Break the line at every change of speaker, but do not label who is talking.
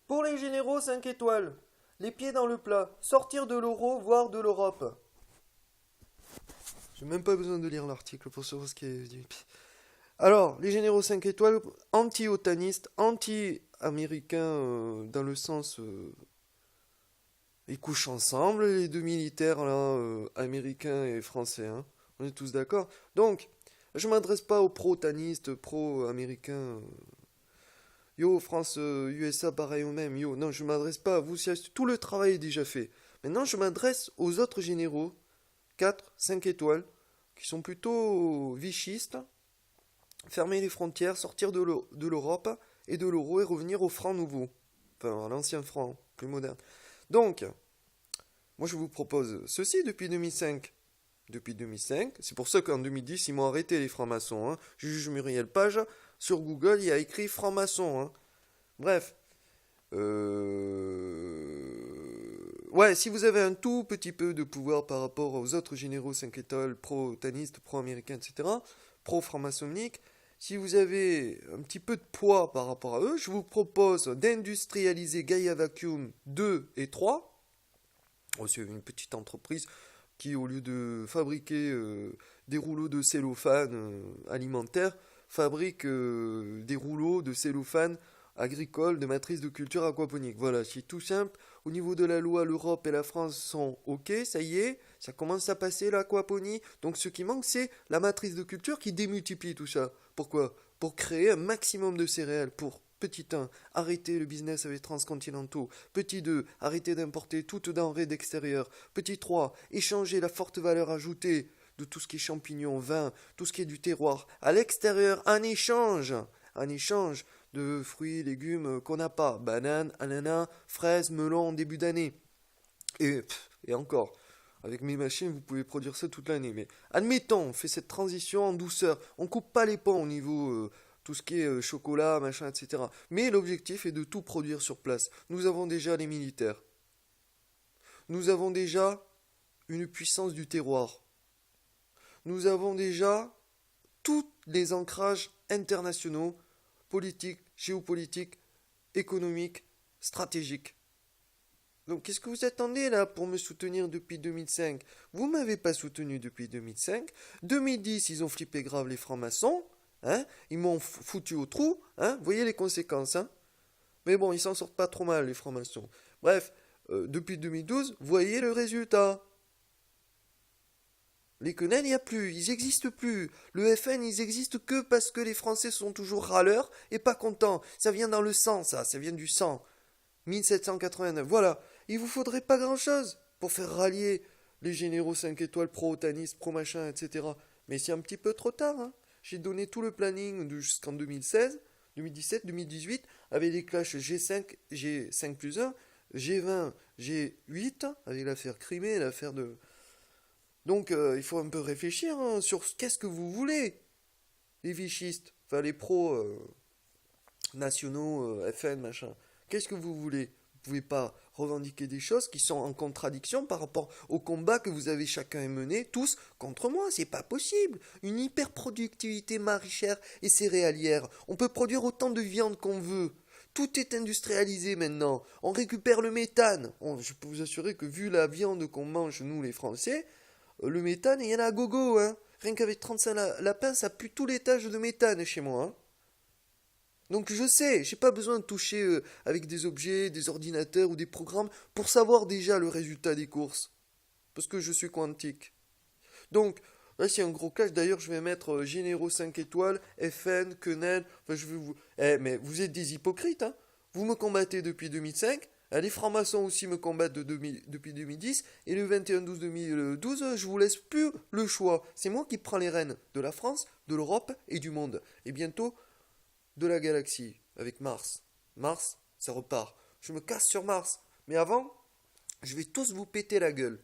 Pour les généraux 5 étoiles, les pieds dans le plat, sortir de l'euro, voire de l'Europe. J'ai même pas besoin de lire l'article pour savoir ce qui est dit. Alors, les généraux 5 étoiles, anti-otanistes, anti-américains dans le sens... ils couchent ensemble, les deux militaires là, américains et français. Hein. On est tous d'accord. Donc, je m'adresse pas aux pro-otanistes, pro-américains. Yo, France, USA, pareil au même. Yo, non, je m'adresse pas à vous. Tout le travail est déjà fait. Maintenant, je m'adresse aux autres généraux, 4, 5 étoiles, qui sont plutôt vichistes. Fermer les frontières, sortir de l'Europe et de l'euro et revenir au franc nouveau. Enfin, à l'ancien franc, plus moderne. Donc, moi je vous propose ceci depuis 2005. Depuis 2005, c'est pour ça qu'en 2010, ils m'ont arrêté les francs-maçons. Hein. Juge Muriel Page, sur Google, il y a écrit franc-maçon. Hein. Bref. Ouais, si vous avez un tout petit peu de pouvoir par rapport aux autres généraux 5 étoiles, pro-otanistes, pro-américains, etc., pro-franc-maçonnique, si vous avez un petit peu de poids par rapport à eux, je vous propose d'industrialiser Gaia Vacuum 2 et 3. C'est une petite entreprise qui, au lieu de fabriquer des rouleaux de cellophane alimentaire, fabrique des rouleaux de cellophane agricole de matrice de culture aquaponique. Voilà, c'est tout simple. Au niveau de la loi, l'Europe et la France sont OK, ça y est, ça commence à passer l'aquaponie. Donc ce qui manque, c'est la matrice de culture qui démultiplie tout ça. Pourquoi? Pour créer un maximum de céréales. Pour petit 1, arrêter le business avec transcontinentaux. Petit 2, arrêter d'importer toutes denrées d'extérieur. Petit 3, échanger la forte valeur ajoutée de tout ce qui est champignons, vin, tout ce qui est du terroir à l'extérieur en échange de fruits, légumes qu'on n'a pas. Bananes, ananas, fraises, melons en début d'année. Et encore, avec mes machines, vous pouvez produire ça toute l'année. Mais admettons, on fait cette transition en douceur. On coupe pas les ponts au niveau tout ce qui est chocolat, machin, etc. Mais l'objectif est de tout produire sur place. Nous avons déjà les militaires. Nous avons déjà une puissance du terroir. Nous avons déjà tous les ancrages internationaux, politiques, géopolitiques, économiques, stratégiques. Donc qu'est-ce que vous attendez là pour me soutenir depuis 2005? Vous ne m'avez pas soutenu depuis 2005. 2010, ils ont flippé grave les francs-maçons. Hein, ils m'ont foutu au trou. Hein, vous voyez les conséquences. Hein. Mais bon, ils s'en sortent pas trop mal, les francs-maçons. Bref, depuis 2012, voyez le résultat. Les quenelles, il n'y a plus, ils n'existent plus. Le FN, ils existent que parce que les Français sont toujours râleurs et pas contents. Ça vient dans le sang, ça vient du sang. 1789, voilà. Il vous faudrait pas grand-chose pour faire rallier les généraux 5 étoiles, pro-otanistes, pro-machin, etc. Mais c'est un petit peu trop tard. Hein. J'ai donné tout le planning jusqu'en 2016, 2017, 2018, avec les clashs G5, G5 plus 1, G20, G8, avec l'affaire Crimée, l'affaire de... Donc il faut un peu réfléchir hein, sur qu'est-ce que vous voulez, les vichistes, enfin les pro-nationaux, FN, machin. Qu'est-ce que vous voulez? Vous pouvez pas revendiquer des choses qui sont en contradiction par rapport au combat que vous avez chacun mené, tous contre moi, c'est pas possible. Une hyperproductivité maraîchère et céréalière. On peut produire autant de viande qu'on veut. Tout est industrialisé maintenant. On récupère le méthane. Je peux vous assurer que vu la viande qu'on mange, nous les Français, le méthane, il y en a à gogo. Hein. Rien qu'avec 35 lapins, ça pue tout l'étage de méthane chez moi. Hein. Donc je sais, j'ai pas besoin de toucher avec des objets, des ordinateurs ou des programmes pour savoir déjà le résultat des courses. Parce que je suis quantique. Donc, là c'est un gros clash. D'ailleurs, je vais mettre généraux 5 étoiles, FN, quenelle. Enfin, je vais vous. Mais vous êtes des hypocrites, hein. Vous me combattez depuis 2005. Les francs-maçons aussi me combattent depuis 2010. Et le 21-12-2012, je vous laisse plus le choix. C'est moi qui prends les rênes de la France, de l'Europe et du monde. Et bientôt, de la galaxie, avec Mars. Mars, ça repart. Je me casse sur Mars. Mais avant, je vais tous vous péter la gueule.